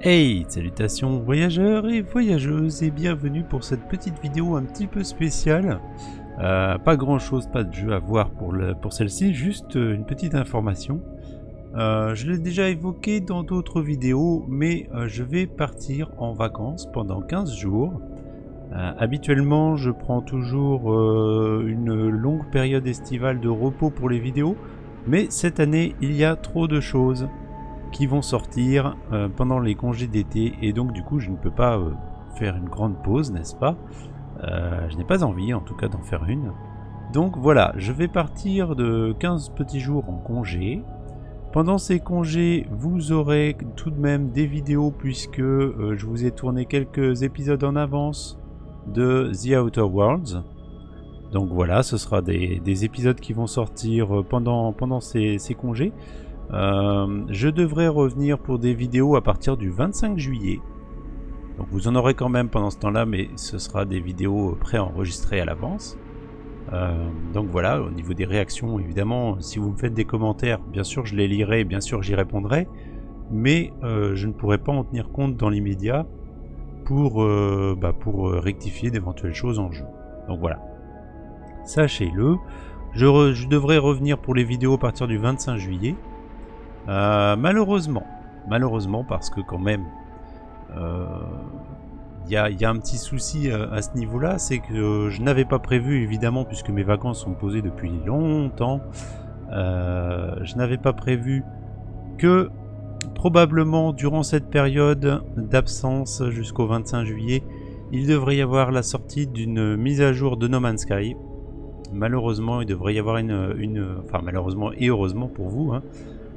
Hey, salutations voyageurs et voyageuses et bienvenue pour cette petite vidéo un petit peu spéciale. Pas grand chose, pas de jeu à voir pour celle-ci, juste une petite information. Je l'ai déjà évoqué dans d'autres vidéos, mais je vais partir en vacances pendant 15 jours. Habituellement, je prends toujours une longue période estivale de repos pour les vidéos, mais cette année, il y a trop de choses qui vont sortir pendant les congés d'été et donc du coup je ne peux pas faire une grande pause, n'est-ce pas? Je n'ai pas envie en tout cas d'en faire une. Donc voilà, je vais partir de 15 petits jours en congé. Pendant ces congés, vous aurez tout de même des vidéos puisque je vous ai tourné quelques épisodes en avance de The Outer Worlds. Donc voilà, ce sera des épisodes qui vont sortir pendant ces congés. Je devrais revenir pour des vidéos à partir du 25 juillet. Donc vous en aurez quand même pendant ce temps-là, mais ce sera des vidéos préenregistrées à l'avance. Donc voilà, au niveau des réactions, évidemment, si vous me faites des commentaires, bien sûr je les lirai, bien sûr j'y répondrai, mais je ne pourrai pas en tenir compte dans l'immédiat pour rectifier d'éventuelles choses en jeu. Donc voilà, sachez-le. Je devrais revenir pour les vidéos à partir du 25 juillet. Malheureusement parce que quand même il y a un petit souci à ce niveau là, c'est que je n'avais pas prévu, évidemment, puisque mes vacances sont posées depuis longtemps, je n'avais pas prévu que probablement durant cette période d'absence jusqu'au 25 juillet il devrait y avoir la sortie d'une mise à jour de No Man's Sky. Malheureusement il devrait y avoir enfin malheureusement et heureusement pour vous, hein,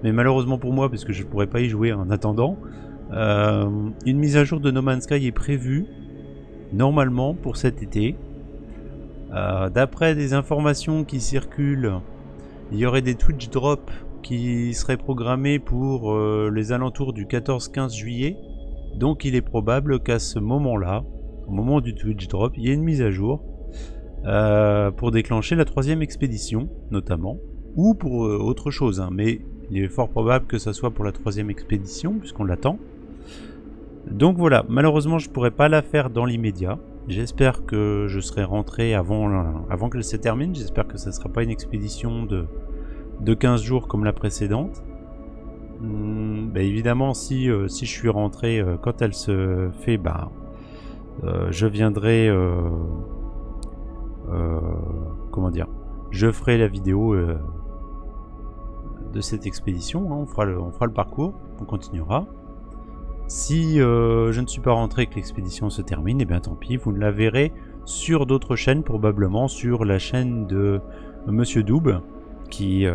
mais malheureusement pour moi, parce que je ne pourrais pas y jouer en attendant, une mise à jour de No Man's Sky est prévue normalement pour cet été. D'après des informations qui circulent, il y aurait des Twitch drops qui seraient programmés pour les alentours du 14-15 juillet. Donc il est probable qu'à ce moment-là, au moment du Twitch drop, il y ait une mise à jour pour déclencher la 3e expédition notamment, ou pour autre chose, hein, mais il est fort probable que ça soit pour la 3e expédition puisqu'on l'attend. Donc voilà, malheureusement je pourrais pas la faire dans l'immédiat. J'espère que je serai rentré avant que se termine. J'espère que ça ne sera pas une expédition de 15 jours comme la précédente. Évidemment, si je suis rentré quand elle se fait, je viendrai... comment dire, je ferai la vidéo de cette expédition, hein. On fera le parcours, on continuera. Si je ne suis pas rentré et que l'expédition se termine, et bien tant pis, vous ne la verrez sur d'autres chaînes, probablement sur la chaîne de Monsieur Doub, qui est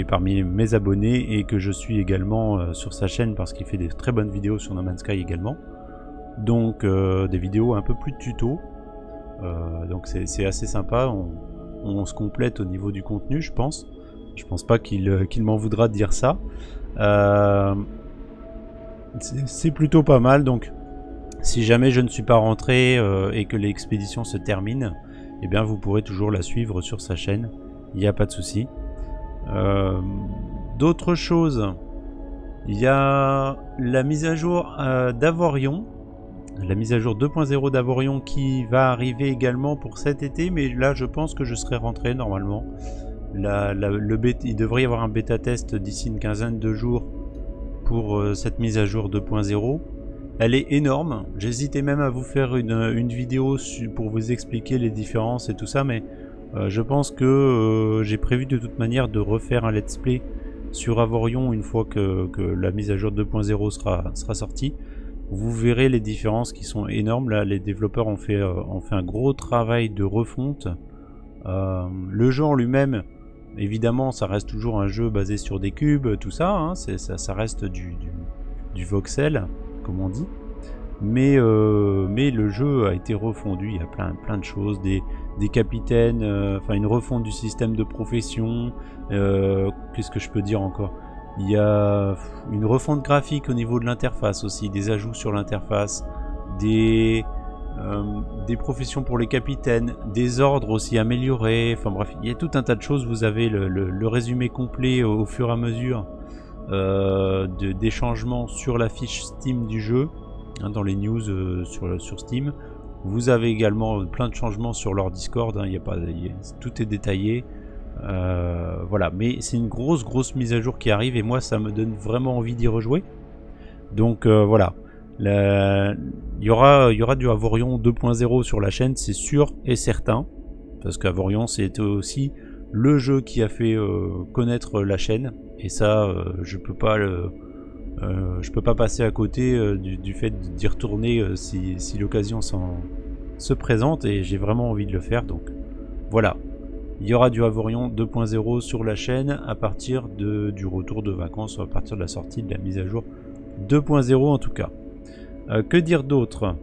parmi mes abonnés et que je suis également sur sa chaîne parce qu'il fait des très bonnes vidéos sur No Man's Sky également. Donc des vidéos un peu plus de tuto. Donc c'est assez sympa, on se complète au niveau du contenu, je pense. Je pense pas qu'il m'en voudra de dire ça. C'est plutôt pas mal, donc si jamais je ne suis pas rentré et que l'expédition se termine, eh bien vous pourrez toujours la suivre sur sa chaîne, il n'y a pas de souci. D'autres choses, il y a la mise à jour d'Avorion. La mise à jour 2.0 d'Avorion qui va arriver également pour cet été, mais là je pense que je serai rentré normalement. Il devrait y avoir un bêta test d'ici une quinzaine de jours pour cette mise à jour 2.0. Elle est énorme, j'hésitais même à vous faire une vidéo pour vous expliquer les différences et tout ça, mais je pense que j'ai prévu de toute manière de refaire un let's play sur Avorion une fois que la mise à jour 2.0 sera sortie. Vous verrez les différences qui sont énormes. Là, les développeurs ont fait un gros travail de refonte. Le jeu en lui-même, évidemment, ça reste toujours un jeu basé sur des cubes, tout ça, hein, ça reste du voxel, comme on dit. Mais le jeu a été refondu, il y a plein de choses, des capitaines, une refonte du système de profession. Qu'est-ce que je peux dire encore ? Il y a une refonte graphique au niveau de l'interface aussi, des ajouts sur l'interface, des professions pour les capitaines, des ordres aussi améliorés, enfin bref, il y a tout un tas de choses. Vous avez le résumé complet au fur et à mesure des changements sur la fiche Steam du jeu, hein, dans les news sur Steam. Vous avez également plein de changements sur leur Discord, hein, tout est détaillé. Voilà, mais c'est une grosse mise à jour qui arrive et moi ça me donne vraiment envie d'y rejouer. Donc voilà, il y aura du Avorion 2.0 sur la chaîne, c'est sûr et certain, parce qu'Avorion c'était aussi le jeu qui a fait connaître la chaîne, et ça je peux pas passer à côté du fait d'y retourner si l'occasion se présente, et j'ai vraiment envie de le faire. Donc voilà, il y aura du Avorion 2.0 sur la chaîne à partir du retour de vacances, à partir de la sortie de la mise à jour 2.0 en tout cas. Que dire d'autre?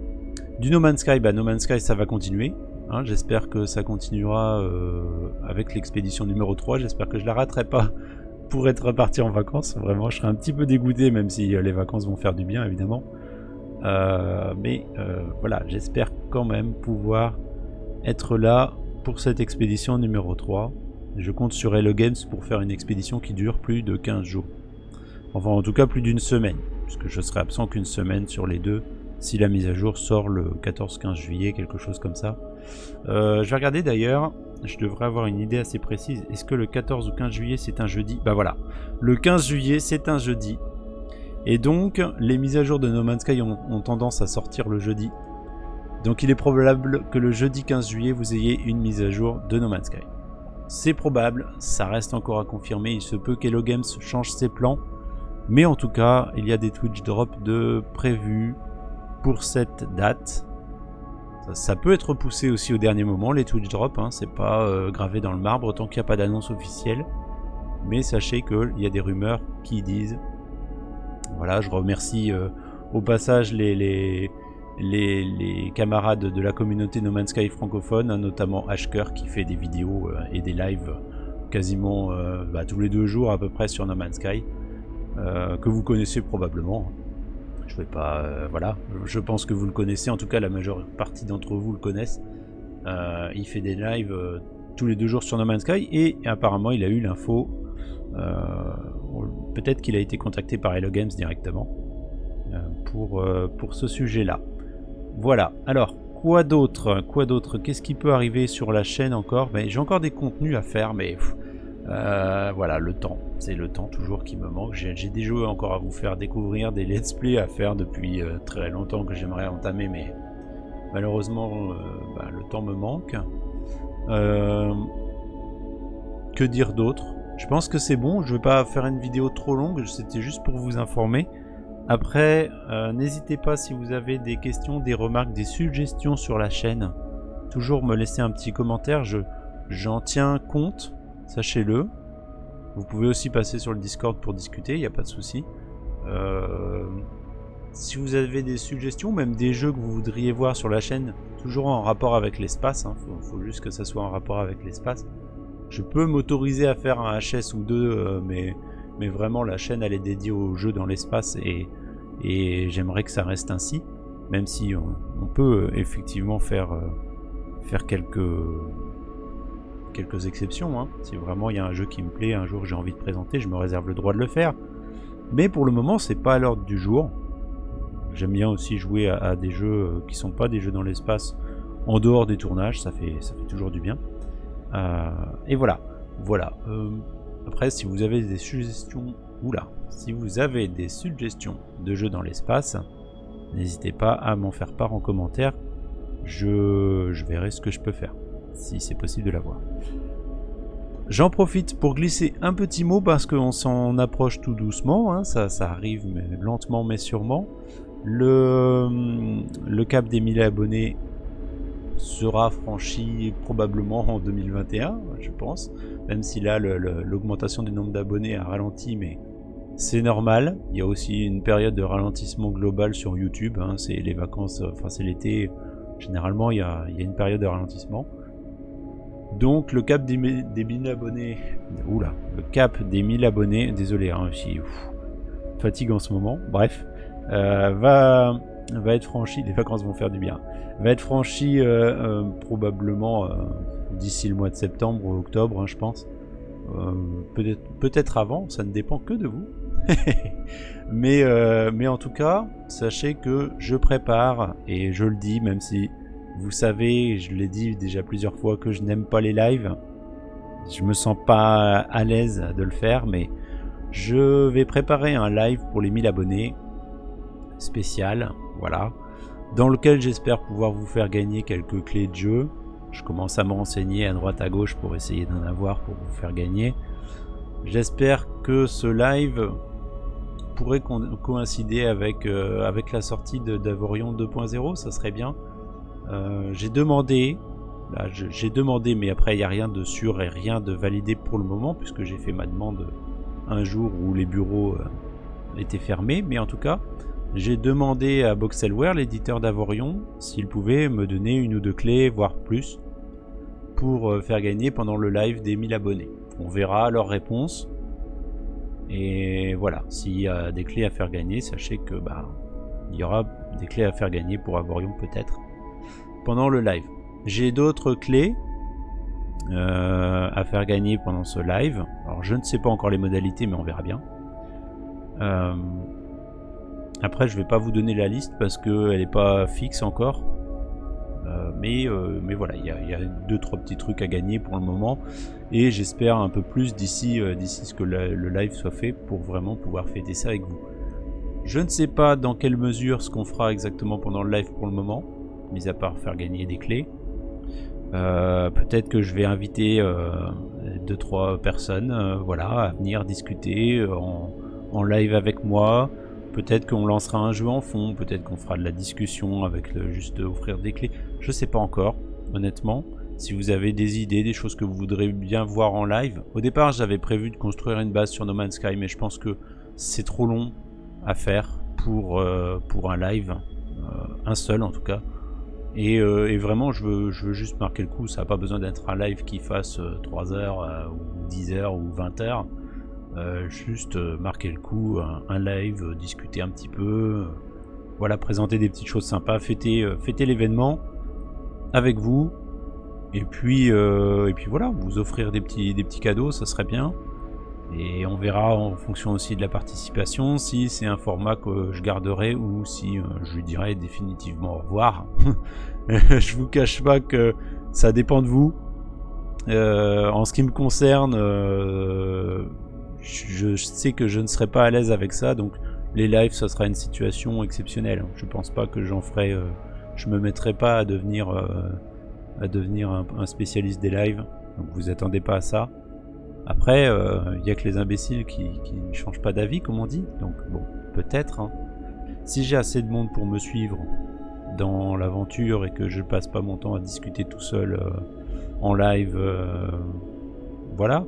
Du No Man's Sky, No Man's Sky ça va continuer, hein, j'espère que ça continuera avec l'expédition numéro 3, j'espère que je la raterai pas pour être reparti en vacances. Vraiment je serai un petit peu dégoûté, même si les vacances vont faire du bien évidemment, mais voilà, j'espère quand même pouvoir être là pour cette expédition numéro 3. Je compte sur Hello Games pour faire une expédition qui dure plus de 15 jours. Enfin en tout cas plus d'une semaine, puisque je serai absent qu'une semaine sur les deux, si la mise à jour sort le 14-15 juillet, quelque chose comme ça. Je vais regarder d'ailleurs, je devrais avoir une idée assez précise. Est-ce que le 14 ou 15 juillet c'est un jeudi? Bah voilà, le 15 juillet c'est un jeudi. Et donc les mises à jour de No Man's Sky ont tendance à sortir le jeudi. Donc il est probable que le jeudi 15 juillet vous ayez une mise à jour de No Man's Sky. C'est probable, ça reste encore à confirmer, il se peut qu'Hello Games change ses plans. Mais en tout cas, il y a des Twitch drops de prévus pour cette date. Ça peut être poussé aussi au dernier moment, les Twitch drops, hein, c'est pas gravé dans le marbre tant qu'il n'y a pas d'annonce officielle. Mais sachez qu'il y a des rumeurs qui disent. Voilà, je remercie au passage les camarades de la communauté No Man's Sky francophone, hein, notamment Ashker qui fait des vidéos et des lives quasiment tous les 2 jours à peu près sur No Man's Sky. Que vous connaissez probablement. Je vais pas, voilà, je pense que vous le connaissez, en tout cas la majeure partie d'entre vous le connaissent. Il fait des lives tous les 2 jours sur No Man's Sky, et apparemment il a eu l'info, peut-être qu'il a été contacté par Hello Games directement pour ce sujet là. Voilà, alors quoi d'autre, qu'est-ce qui peut arriver sur la chaîne encore? J'ai encore des contenus à faire, mais voilà, le temps, c'est le temps toujours qui me manque. J'ai des jeux encore à vous faire découvrir, des let's play à faire depuis très longtemps que j'aimerais entamer, mais malheureusement le temps me manque. Que dire d'autre? Je pense que c'est bon, je vais pas faire une vidéo trop longue, c'était juste pour vous informer. Après, n'hésitez pas, si vous avez des questions, des remarques, des suggestions sur la chaîne, toujours me laisser un petit commentaire, j'en tiens compte. Sachez-le. Vous pouvez aussi passer sur le Discord pour discuter, il n'y a pas de souci. Si vous avez des suggestions, même des jeux que vous voudriez voir sur la chaîne, toujours en rapport avec l'espace, hein, faut juste que ça soit en rapport avec l'espace. Je peux m'autoriser à faire un HS ou deux, mais vraiment la chaîne elle est dédiée aux jeux dans l'espace, et j'aimerais que ça reste ainsi. Même si on peut effectivement faire quelques exceptions, hein. Si vraiment il y a un jeu qui me plaît, un jour j'ai envie de présenter, je me réserve le droit de le faire. Mais pour le moment c'est pas à l'ordre du jour. J'aime bien aussi jouer à des jeux qui sont pas des jeux dans l'espace, en dehors des tournages, ça fait toujours du bien. Et voilà. Après, si vous avez des suggestions, de jeux dans l'espace, n'hésitez pas à m'en faire part en commentaire. Je verrai ce que je peux faire, si c'est possible de l'avoir. J'en profite pour glisser un petit mot parce qu'on s'en approche tout doucement, hein, ça arrive mais lentement mais sûrement. Le cap des 1000 abonnés sera franchi probablement en 2021, je pense, même si là l'augmentation du nombre d'abonnés a ralenti, mais c'est normal. Il y a aussi une période de ralentissement global sur YouTube, hein, c'est les vacances, enfin c'est l'été, généralement il y a une période de ralentissement. Donc le cap des 1000 abonnés, le cap des 1000 abonnés, désolé, hein, je suis fatigue en ce moment, bref, va être franchi, les vacances vont faire du bien, va être franchi probablement d'ici le mois de septembre ou octobre, hein, je pense, peut-être avant, ça ne dépend que de vous. Mais en tout cas, sachez que je prépare, et je le dis, même si vous savez, je l'ai dit déjà plusieurs fois, que je n'aime pas les lives. Je me sens pas à l'aise de le faire, mais je vais préparer un live pour les 1000 abonnés spécial, voilà, dans lequel j'espère pouvoir vous faire gagner quelques clés de jeu. Je commence à me renseigner à droite à gauche pour essayer d'en avoir pour vous faire gagner. J'espère que ce live pourrait coïncider avec la sortie d'Avorion 2.0, ça serait bien. J'ai demandé, là j'ai demandé, mais après il n'y a rien de sûr et rien de validé pour le moment, puisque j'ai fait ma demande un jour où les bureaux étaient fermés, mais en tout cas j'ai demandé à Boxelware, l'éditeur d'Avorion, s'il pouvait me donner une ou deux clés, voire plus, pour faire gagner pendant le live des 1000 abonnés. On verra leur réponse. Et voilà, s'il y a des clés à faire gagner, sachez que il y aura des clés à faire gagner pour Avorion peut-être pendant le live. J'ai d'autres clés à faire gagner pendant ce live. Alors je ne sais pas encore les modalités, mais on verra bien. Après je vais pas vous donner la liste parce qu'elle n'est pas fixe encore. Mais voilà, il y a 2-3 petits trucs à gagner pour le moment. Et j'espère un peu plus d'ici ce que le live soit fait pour vraiment pouvoir fêter ça avec vous. Je ne sais pas dans quelle mesure ce qu'on fera exactement pendant le live pour le moment, mis à part faire gagner des clés. Peut-être que je vais inviter 2-3 personnes voilà, à venir discuter en live avec moi. Peut-être qu'on lancera un jeu en fond, peut-être qu'on fera de la discussion avec juste offrir des clés. Je sais pas encore, honnêtement. Si vous avez des idées, des choses que vous voudrez bien voir en live. Au départ, j'avais prévu de construire une base sur No Man's Sky, mais je pense que c'est trop long à faire pour un live. Un seul en tout cas. Et vraiment, je veux juste marquer le coup. Ça n'a pas besoin d'être un live qui fasse 3 heures, ou 10 heures, ou 20 heures. Juste marquer le coup, un live, discuter un petit peu, voilà, présenter des petites choses sympas, fêter l'événement avec vous, et puis voilà, vous offrir des petits cadeaux, ça serait bien. Et on verra en fonction aussi de la participation si c'est un format que je garderai ou si je lui dirai définitivement au revoir. Je vous cache pas que ça dépend de vous. En ce qui me concerne, je sais que je ne serai pas à l'aise avec ça, donc les lives ça sera une situation exceptionnelle. Je pense pas que j'en ferai, je me mettrai pas à devenir un spécialiste des lives, donc vous attendez pas à ça. Après il y a que les imbéciles qui ne changent pas d'avis comme on dit, donc bon, peut-être hein. Si j'ai assez de monde pour me suivre dans l'aventure et que je passe pas mon temps à discuter tout seul en live, voilà.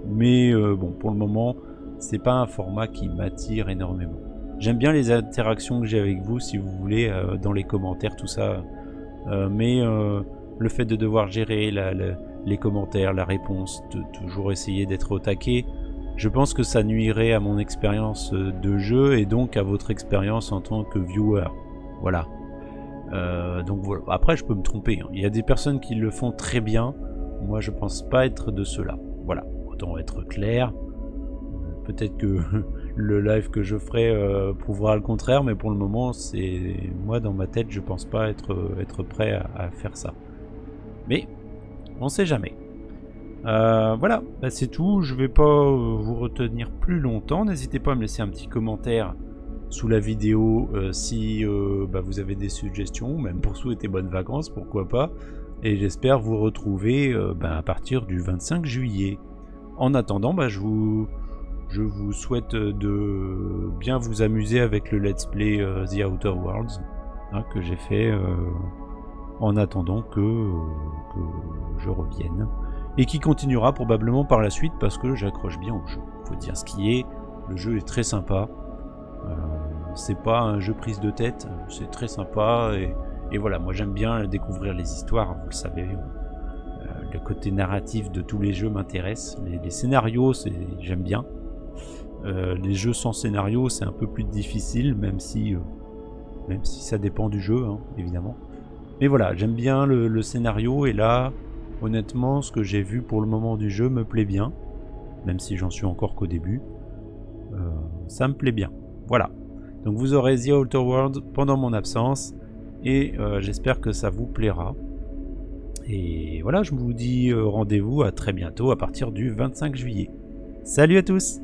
Mais bon, pour le moment, c'est pas un format qui m'attire énormément. J'aime bien les interactions que j'ai avec vous, si vous voulez, dans les commentaires, tout ça. Mais le fait de devoir gérer les commentaires, la réponse, de toujours essayer d'être au taquet, je pense que ça nuirait à mon expérience de jeu et donc à votre expérience en tant que viewer. Voilà. Donc voilà. Après, je peux me tromper. Hein. Il y a des personnes qui le font très bien. Moi, je pense pas être de ceux-là. Voilà. Autant être clair. Peut-être que le live que je ferai prouvera le contraire, mais pour le moment, c'est moi dans ma tête, je pense pas être prêt à faire ça. Mais on sait jamais. Voilà, bah c'est tout. Je vais pas vous retenir plus longtemps. N'hésitez pas à me laisser un petit commentaire sous la vidéo si bah vous avez des suggestions, même pour souhaiter bonnes vacances, pourquoi pas. Et j'espère vous retrouver à partir du 25 juillet. En attendant, bah, je vous souhaite de bien vous amuser avec le let's play The Outer Worlds hein, que j'ai fait en attendant que je revienne. Et qui continuera probablement par la suite parce que j'accroche bien au jeu. Faut dire ce qui est, le jeu est très sympa. C'est pas un jeu prise de tête, c'est très sympa et voilà, moi j'aime bien découvrir les histoires, vous le savez. Le côté narratif de tous les jeux m'intéresse. Les scénarios, j'aime bien. Les jeux sans scénario, c'est un peu plus difficile, même si ça dépend du jeu, hein, évidemment. Mais voilà, j'aime bien le scénario, et là, honnêtement, ce que j'ai vu pour le moment du jeu me plaît bien, même si j'en suis encore qu'au début. ça me plaît bien. Voilà. Donc vous aurez The Outer World pendant mon absence et j'espère que ça vous plaira. Et voilà, je vous dis rendez-vous à très bientôt à partir du 25 juillet. Salut à tous!